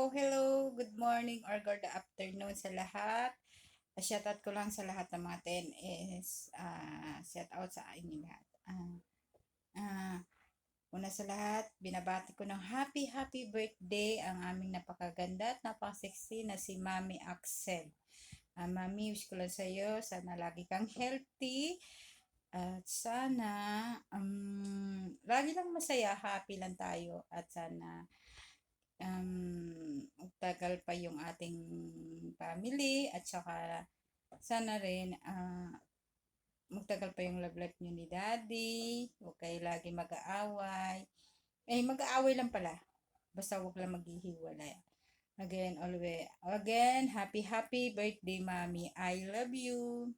hello, good morning or good afternoon sa lahat. Shoutout ko lang sa lahat ng mga 10S. Shout out sa inyo lahat. Ah, una sa lahat, binabati ko ng happy birthday ang aming napakaganda at napaka-sexy na si Mami Axel. Mami, wish ko lang sa iyo, sana lagi kang healthy. At sana lagi lang masaya, happy lang tayo. At sana tagal pa yung ating family at saka sana rin magtagal pa yung love life nyo ni Daddy. Huwag kayo lagi mag-aaway. Mag-aaway lang pala. Basta huwag lang maghihiwalay. Again, happy birthday, Mommy. I love you.